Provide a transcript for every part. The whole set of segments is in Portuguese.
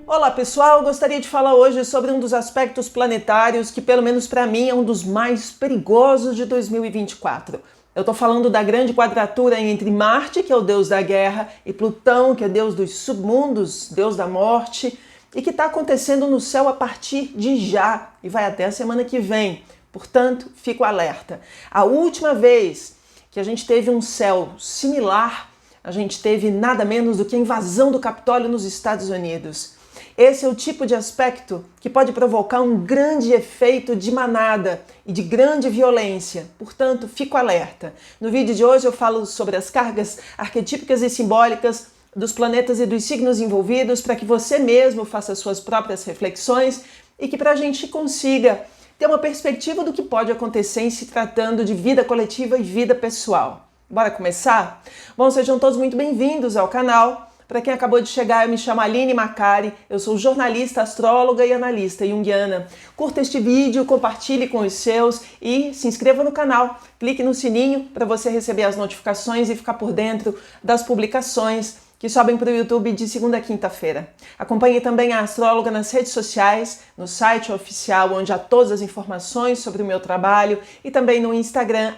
Olá pessoal, eu gostaria de falar hoje sobre um dos aspectos planetários que, pelo menos para mim, é um dos mais perigosos de 2024. Eu estou falando da grande quadratura entre Marte, que é o deus da guerra, e Plutão, que é deus dos submundos, deus da morte, e que está acontecendo no céu a partir de já e vai até a semana que vem. Portanto, fico alerta. A última vez que a gente teve um céu similar, a gente teve nada menos do que a invasão do Capitólio nos Estados Unidos. Esse é o tipo de aspecto que pode provocar um grande efeito de manada e de grande violência. Portanto, fico alerta. No vídeo de hoje eu falo sobre as cargas arquetípicas e simbólicas dos planetas e dos signos envolvidos para que você mesmo faça suas próprias reflexões e que para a gente consiga ter uma perspectiva do que pode acontecer em se tratando de vida coletiva e vida pessoal. Bora começar? Bom, sejam todos muito bem-vindos ao canal. Para quem acabou de chegar, eu me chamo Aline Macari, eu sou jornalista, astróloga e analista junguiana. Curta este vídeo, compartilhe com os seus e se inscreva no canal. Clique no sininho para você receber as notificações e ficar por dentro das publicações que sobem para o YouTube de segunda a quinta-feira. Acompanhe também a astróloga nas redes sociais, no site oficial onde há todas as informações sobre o meu trabalho e também no Instagram,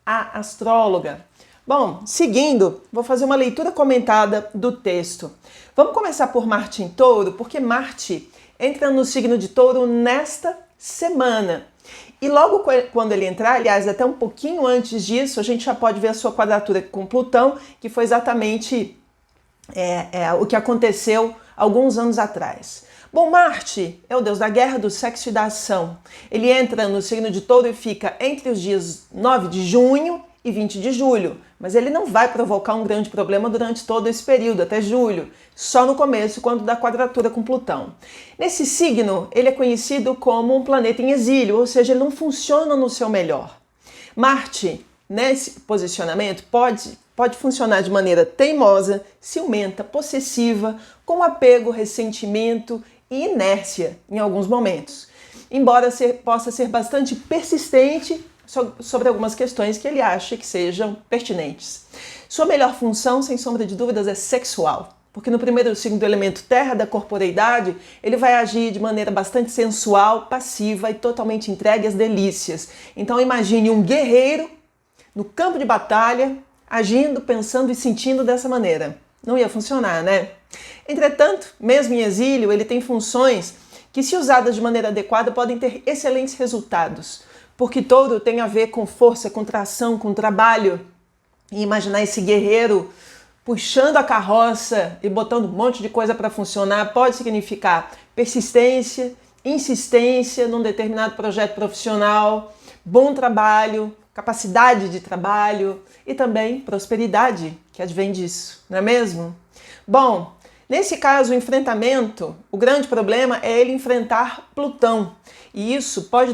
@aastróloga. Bom, seguindo, vou fazer uma leitura comentada do texto. Vamos começar por Marte em Touro, porque Marte entra no signo de Touro nesta semana. E logo quando ele entrar, aliás, até um pouquinho antes disso, a gente já pode ver a sua quadratura com Plutão, que foi exatamente o que aconteceu alguns anos atrás. Bom, Marte é o deus da guerra, do sexo e da ação. Ele entra no signo de Touro e fica entre os dias 9 de junho e 20 de julho, mas ele não vai provocar um grande problema durante todo esse período, até julho, só no começo, quando dá quadratura com Plutão. Nesse signo, ele é conhecido como um planeta em exílio, ou seja, ele não funciona no seu melhor. Marte, nesse posicionamento, pode funcionar de maneira teimosa, ciumenta, possessiva, com apego, ressentimento e inércia em alguns momentos, embora possa ser bastante persistente sobre algumas questões que ele acha que sejam pertinentes. Sua melhor função, sem sombra de dúvidas, é sexual, porque no primeiro signo do elemento terra, da corporeidade, ele vai agir de maneira bastante sensual, passiva e totalmente entregue às delícias. Então imagine um guerreiro no campo de batalha, agindo, pensando e sentindo dessa maneira. Não ia funcionar, né? Entretanto, mesmo em exílio, ele tem funções que, se usadas de maneira adequada, podem ter excelentes resultados. Porque Touro tem a ver com força, com tração, com trabalho. E imaginar esse guerreiro puxando a carroça e botando um monte de coisa para funcionar pode significar persistência, insistência num determinado projeto profissional, bom trabalho, capacidade de trabalho e também prosperidade, que advém disso, não é mesmo? Bom, nesse caso, o enfrentamento, o grande problema é ele enfrentar Plutão. E isso pode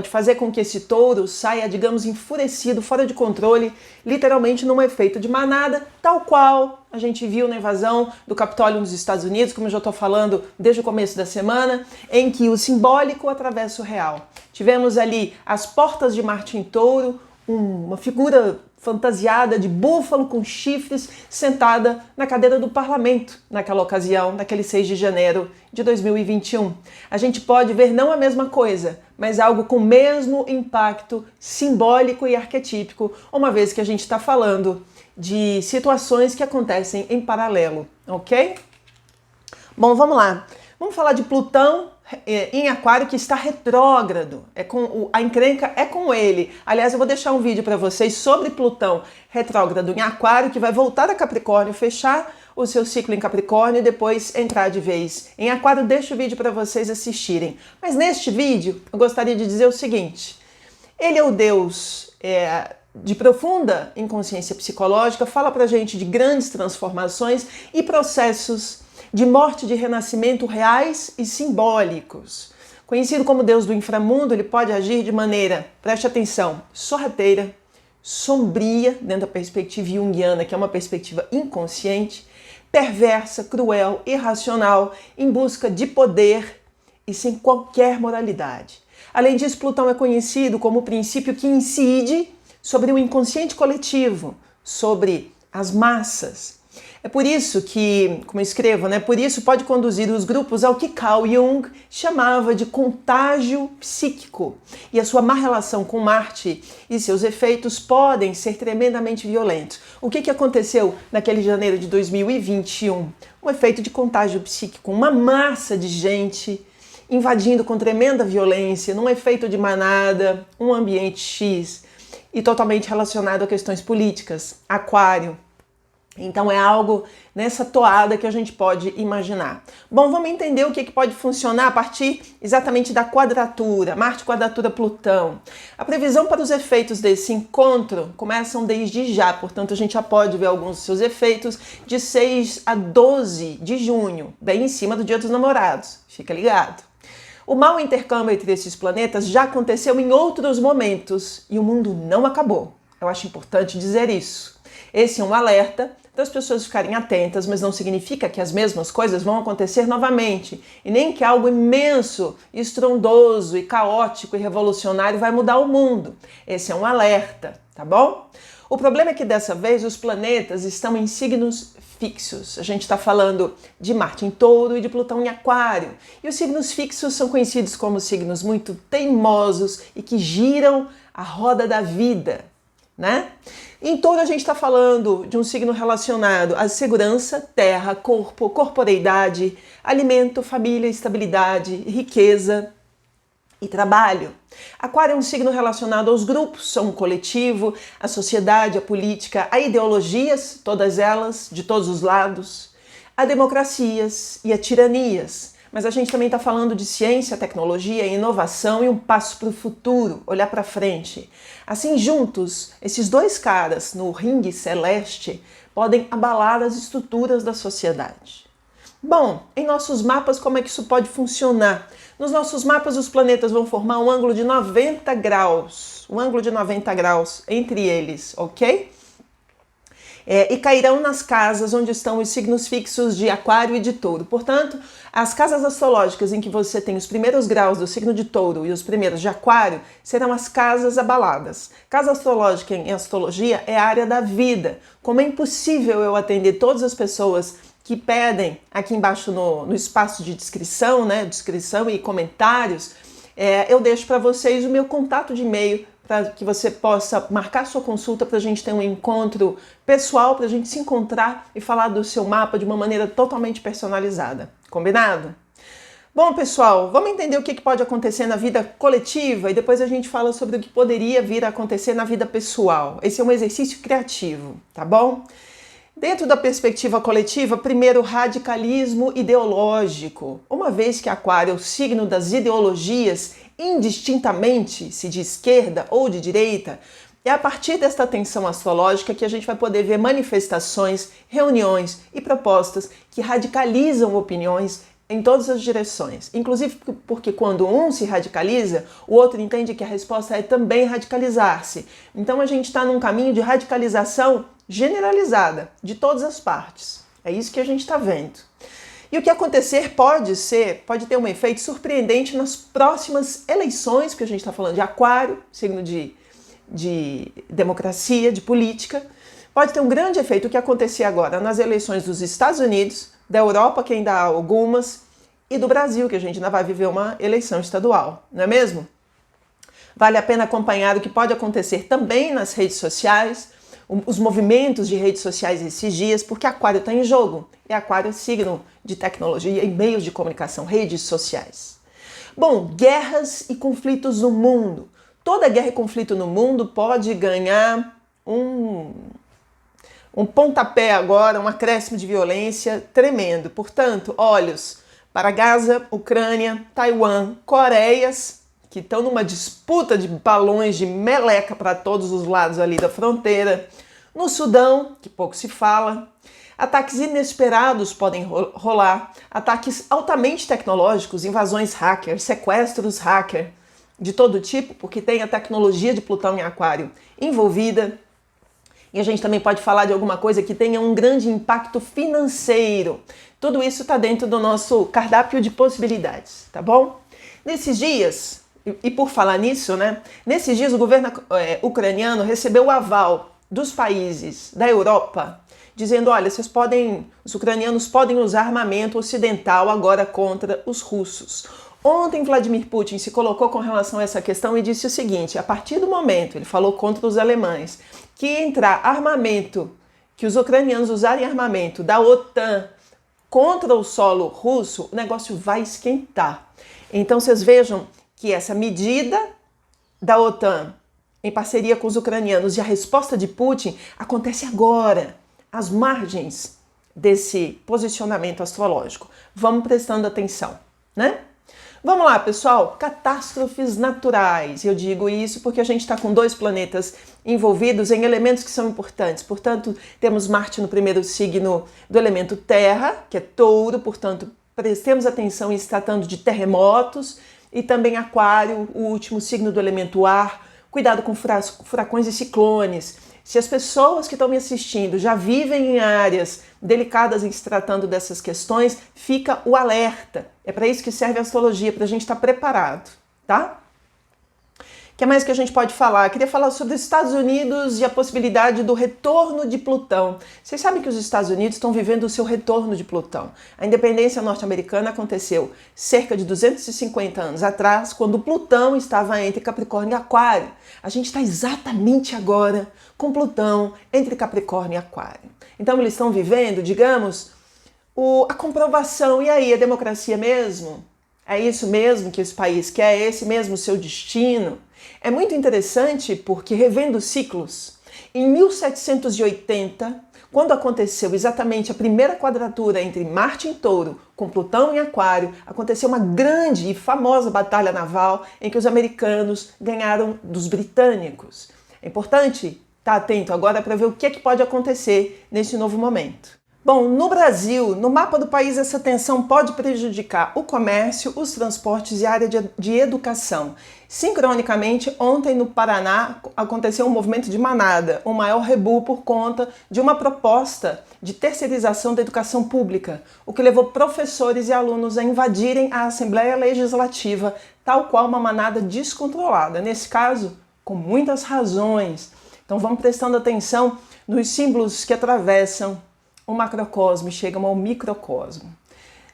fazer com que esse touro saia, digamos, enfurecido, fora de controle, literalmente num efeito de manada, tal qual a gente viu na invasão do Capitólio nos Estados Unidos, como eu já estou falando desde o começo da semana, em que o simbólico atravessa o real. Tivemos ali as portas de Marte em Touro, uma figura fantasiada de búfalo com chifres, sentada na cadeira do parlamento naquela ocasião, naquele 6 de janeiro de 2021. A gente pode ver não a mesma coisa, mas algo com o mesmo impacto simbólico e arquetípico, uma vez que a gente está falando de situações que acontecem em paralelo, ok? Bom, vamos lá. Vamos falar de Plutão em Aquário, que está retrógrado. A encrenca é com ele. Aliás, eu vou deixar um vídeo para vocês sobre Plutão retrógrado em Aquário, que vai voltar a Capricórnio, fechar o seu ciclo em Capricórnio e depois entrar de vez em Aquário. Deixo o vídeo para vocês assistirem. Mas neste vídeo, eu gostaria de dizer o seguinte. Ele é o deus de profunda inconsciência psicológica, fala pra gente de grandes transformações e processos de morte e de renascimento reais e simbólicos. Conhecido como Deus do inframundo, ele pode agir de maneira, preste atenção, sorrateira, sombria, dentro da perspectiva junguiana, que é uma perspectiva inconsciente, perversa, cruel, irracional, em busca de poder e sem qualquer moralidade. Além disso, Plutão é conhecido como o princípio que incide sobre o inconsciente coletivo, sobre as massas. É por isso que, como eu escrevo, por isso pode conduzir os grupos ao que Carl Jung chamava de contágio psíquico. E a sua má relação com Marte e seus efeitos podem ser tremendamente violentos. O que aconteceu naquele janeiro de 2021? Um efeito de contágio psíquico, uma massa de gente invadindo com tremenda violência, num efeito de manada, um ambiente X e totalmente relacionado a questões políticas. Aquário. Então é algo nessa toada que a gente pode imaginar. Bom, vamos entender o que pode funcionar a partir exatamente da quadratura, Marte quadratura Plutão. A previsão para os efeitos desse encontro começam desde já, portanto a gente já pode ver alguns dos seus efeitos de 6 a 12 de junho, bem em cima do Dia dos Namorados, fica ligado. O mau intercâmbio entre esses planetas já aconteceu em outros momentos e o mundo não acabou. Eu acho importante dizer isso. Esse é um alerta para as pessoas ficarem atentas, mas não significa que as mesmas coisas vão acontecer novamente e nem que algo imenso, estrondoso e caótico e revolucionário vai mudar o mundo. Esse é um alerta, tá bom? O problema é que dessa vez os planetas estão em signos fixos. A gente está falando de Marte em Touro e de Plutão em Aquário. E os signos fixos são conhecidos como signos muito teimosos e que giram a roda da vida, né? Em Touro a gente está falando de um signo relacionado à segurança, terra, corpo, corporeidade, alimento, família, estabilidade, riqueza e trabalho. Aquário é um signo relacionado aos grupos, a um coletivo, à sociedade, à política, a ideologias, todas elas, de todos os lados, a democracias e a tiranias. Mas a gente também está falando de ciência, tecnologia, inovação e um passo para o futuro, olhar para frente. Assim, juntos, esses dois caras no ringue celeste podem abalar as estruturas da sociedade. Bom, em nossos mapas, como é que isso pode funcionar? Nos nossos mapas, os planetas vão formar um ângulo de 90 graus. Um ângulo de 90 graus entre eles, ok? E cairão nas casas onde estão os signos fixos de Aquário e de Touro. Portanto, as casas astrológicas em que você tem os primeiros graus do signo de Touro e os primeiros de Aquário serão as casas abaladas. Casa astrológica em astrologia é a área da vida. Como é impossível eu atender todas as pessoas que pedem aqui embaixo no espaço de descrição, descrição e comentários, eu deixo para vocês o meu contato de e-mail para que você possa marcar sua consulta para a gente ter um encontro pessoal, para a gente se encontrar e falar do seu mapa de uma maneira totalmente personalizada. Combinado? Bom, pessoal, vamos entender o que pode acontecer na vida coletiva e depois a gente fala sobre o que poderia vir a acontecer na vida pessoal. Esse é um exercício criativo, tá bom? Dentro da perspectiva coletiva, primeiro, radicalismo ideológico. Uma vez que Aquário é o signo das ideologias, indistintamente, se de esquerda ou de direita, é a partir desta tensão astrológica que a gente vai poder ver manifestações, reuniões e propostas que radicalizam opiniões em todas as direções. Inclusive porque quando um se radicaliza, o outro entende que a resposta é também radicalizar-se. Então a gente está num caminho de radicalização generalizada, de todas as partes. É isso que a gente está vendo. E o que acontecer pode ter um efeito surpreendente nas próximas eleições, porque a gente está falando de Aquário, signo de democracia, de política. Pode ter um grande efeito o que acontecer agora nas eleições dos Estados Unidos, da Europa, que ainda há algumas, e do Brasil, que a gente ainda vai viver uma eleição estadual, não é mesmo? Vale a pena acompanhar o que pode acontecer também nas redes sociais, os movimentos de redes sociais esses dias, porque Aquário está em jogo. E Aquário é signo de tecnologia e meios de comunicação, redes sociais. Bom, guerras e conflitos no mundo. Toda guerra e conflito no mundo pode ganhar um pontapé agora, um acréscimo de violência tremendo. Portanto, olhos para Gaza, Ucrânia, Taiwan, Coreias, que estão numa disputa de balões de meleca para todos os lados ali da fronteira. No Sudão, que pouco se fala, ataques inesperados podem rolar, ataques altamente tecnológicos, invasões hacker, sequestros hacker, de todo tipo, porque tem a tecnologia de Plutão em Aquário envolvida. E a gente também pode falar de alguma coisa que tenha um grande impacto financeiro. Tudo isso está dentro do nosso cardápio de possibilidades, tá bom? Nesses dias, E por falar nisso, né? Nesses dias o governo ucraniano recebeu o aval dos países da Europa, dizendo, olha, os ucranianos podem usar armamento ocidental agora contra os russos. Ontem Vladimir Putin se colocou com relação a essa questão e disse o seguinte, a partir do momento, ele falou contra os alemães, que entrar armamento, que os ucranianos usarem armamento da OTAN contra o solo russo, o negócio vai esquentar. Então vocês vejam que essa medida da OTAN em parceria com os ucranianos e a resposta de Putin acontece agora, às margens desse posicionamento astrológico. Vamos prestando atenção, né? Vamos lá, pessoal, catástrofes naturais. Eu digo isso porque a gente está com 2 planetas envolvidos em elementos que são importantes. Portanto, temos Marte no primeiro signo do elemento Terra, que é Touro, portanto, prestemos atenção em se tratando de terremotos, e também Aquário, o último signo do elemento Ar. Cuidado com furacões e ciclones. Se as pessoas que estão me assistindo já vivem em áreas delicadas em se tratando dessas questões, fica o alerta. É para isso que serve a astrologia, para a gente estar preparado, tá? O que mais que a gente pode falar? Eu queria falar sobre os Estados Unidos e a possibilidade do retorno de Plutão. Vocês sabem que os Estados Unidos estão vivendo o seu retorno de Plutão. A independência norte-americana aconteceu cerca de 250 anos atrás, quando Plutão estava entre Capricórnio e Aquário. A gente está exatamente agora com Plutão entre Capricórnio e Aquário. Então eles estão vivendo, digamos, a comprovação. E aí, a democracia mesmo? É isso mesmo que esse país quer? É esse mesmo o seu destino? É muito interessante porque, revendo ciclos, em 1780, quando aconteceu exatamente a primeira quadratura entre Marte em Touro com Plutão em Aquário, aconteceu uma grande e famosa batalha naval em que os americanos ganharam dos britânicos. É importante estar atento agora para ver o que pode acontecer nesse novo momento. Bom, no Brasil, no mapa do país, essa tensão pode prejudicar o comércio, os transportes e a área de educação. Sincronicamente, ontem no Paraná aconteceu um movimento de manada, o maior rebu por conta de uma proposta de terceirização da educação pública, o que levou professores e alunos a invadirem a Assembleia Legislativa, tal qual uma manada descontrolada. Nesse caso, com muitas razões. Então vamos prestando atenção nos símbolos que atravessam o macrocosmo e chegam ao microcosmo.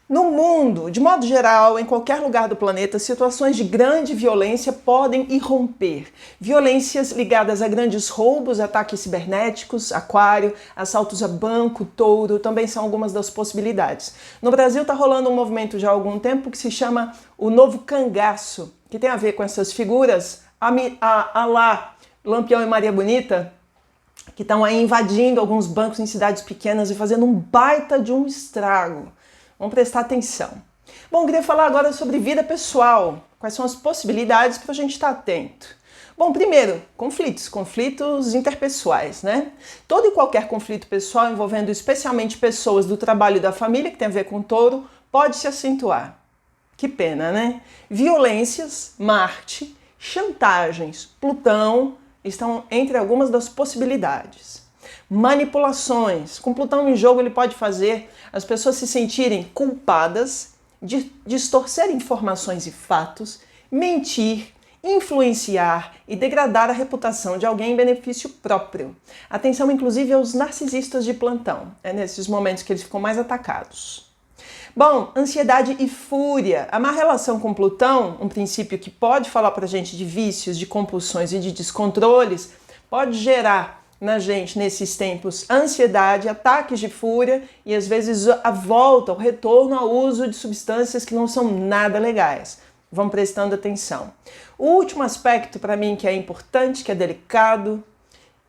No mundo, de modo geral, em qualquer lugar do planeta, situações de grande violência podem irromper. Violências ligadas a grandes roubos, ataques cibernéticos, Aquário, assaltos a banco, Touro, também são algumas das possibilidades. No Brasil está rolando um movimento já há algum tempo que se chama o Novo Cangaço, que tem a ver com essas figuras, a lá Lampião e Maria Bonita, que estão aí invadindo alguns bancos em cidades pequenas e fazendo um baita de um estrago. Vamos prestar atenção. Bom, queria falar agora sobre vida pessoal. Quais são as possibilidades para a gente estar atento? Bom, primeiro, conflitos interpessoais, né? Todo e qualquer conflito pessoal envolvendo especialmente pessoas do trabalho e da família, que tem a ver com Touro, pode se acentuar. Que pena, né? Violências, Marte, chantagens, Plutão, estão entre algumas das possibilidades. Manipulações. Com Plutão em jogo, ele pode fazer as pessoas se sentirem culpadas, distorcer informações e fatos, mentir, influenciar e degradar a reputação de alguém em benefício próprio. Atenção, inclusive, aos narcisistas de plantão. É nesses momentos que eles ficam mais atacados. Bom, ansiedade e fúria. A má relação com Plutão, um princípio que pode falar pra gente de vícios, de compulsões e de descontroles, pode gerar na gente, nesses tempos, ansiedade, ataques de fúria e às vezes a volta, o retorno ao uso de substâncias que não são nada legais. Vamos prestando atenção. O último aspecto para mim que é importante, que é delicado,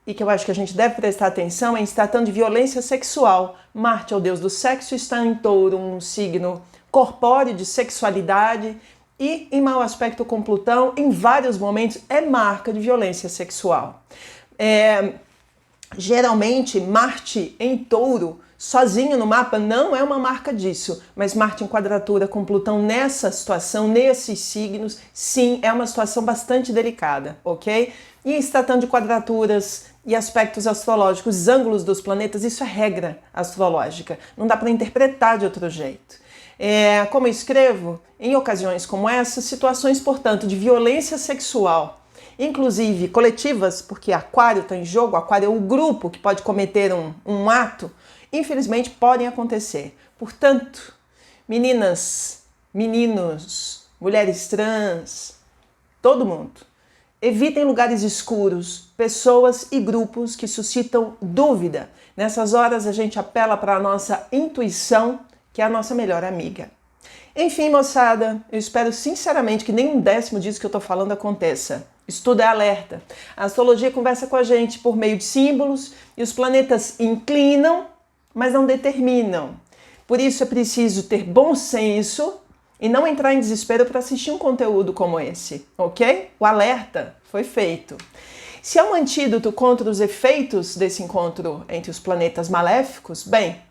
e que eu acho que a gente deve prestar atenção em se tratando de violência sexual. Marte é o deus do sexo, está em Touro, um signo corpóreo de sexualidade, e em mau aspecto com Plutão, em vários momentos, é marca de violência sexual. Geralmente, Marte em Touro, sozinho no mapa, não é uma marca disso, mas Marte em quadratura com Plutão nessa situação, nesses signos, sim, é uma situação bastante delicada, ok? E se tratando de quadraturas e aspectos astrológicos, os ângulos dos planetas, isso é regra astrológica, não dá para interpretar de outro jeito. Como eu escrevo, em ocasiões como essa, situações, portanto, de violência sexual, inclusive coletivas, porque Aquário está em jogo, Aquário é o grupo que pode cometer um ato, infelizmente podem acontecer. Portanto, meninas, meninos, mulheres trans, todo mundo, evitem lugares escuros, pessoas e grupos que suscitam dúvida. Nessas horas a gente apela para a nossa intuição, que é a nossa melhor amiga. Enfim, moçada, eu espero sinceramente que nem um décimo disso que eu estou falando aconteça. Isso tudo é alerta. A astrologia conversa com a gente por meio de símbolos e os planetas inclinam, mas não determinam. Por isso é preciso ter bom senso e não entrar em desespero para assistir um conteúdo como esse, ok? O alerta foi feito. Se é um antídoto contra os efeitos desse encontro entre os planetas maléficos, bem,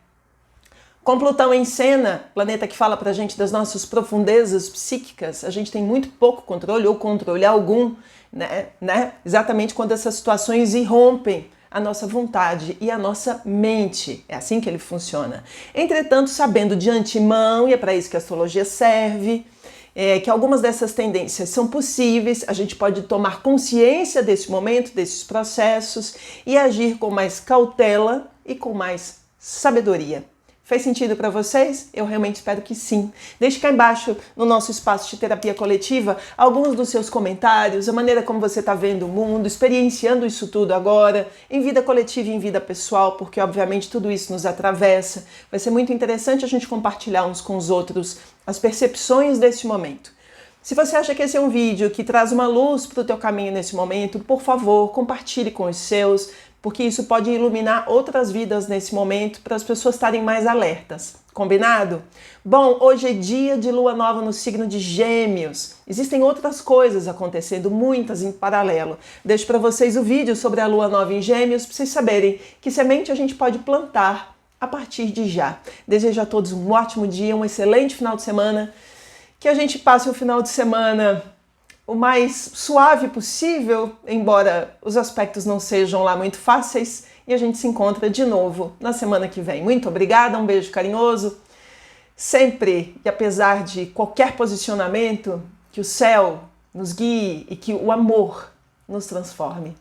com Plutão em cena, planeta que fala pra gente das nossas profundezas psíquicas, a gente tem muito pouco controle ou controle algum, né? Exatamente quando essas situações irrompem a nossa vontade e a nossa mente. É assim que ele funciona. Entretanto, sabendo de antemão, e é para isso que a astrologia serve, que algumas dessas tendências são possíveis, a gente pode tomar consciência desse momento, desses processos e agir com mais cautela e com mais sabedoria. Fez sentido para vocês? Eu realmente espero que sim. Deixe cá embaixo no nosso espaço de terapia coletiva alguns dos seus comentários, a maneira como você está vendo o mundo, experienciando isso tudo agora, em vida coletiva e em vida pessoal, porque obviamente tudo isso nos atravessa. Vai ser muito interessante a gente compartilhar uns com os outros as percepções desse momento. Se você acha que esse é um vídeo que traz uma luz para o teu caminho nesse momento, por favor, compartilhe com os seus, porque isso pode iluminar outras vidas nesse momento para as pessoas estarem mais alertas. Combinado? Bom, hoje é dia de lua nova no signo de Gêmeos. Existem outras coisas acontecendo, muitas em paralelo. Deixo para vocês o vídeo sobre a lua nova em Gêmeos para vocês saberem que semente a gente pode plantar a partir de já. Desejo a todos um ótimo dia, um excelente final de semana. Que a gente passe o final de semana o mais suave possível, embora os aspectos não sejam lá muito fáceis, e a gente se encontra de novo na semana que vem. Muito obrigada, um beijo carinhoso. Sempre, e apesar de qualquer posicionamento, que o céu nos guie e que o amor nos transforme.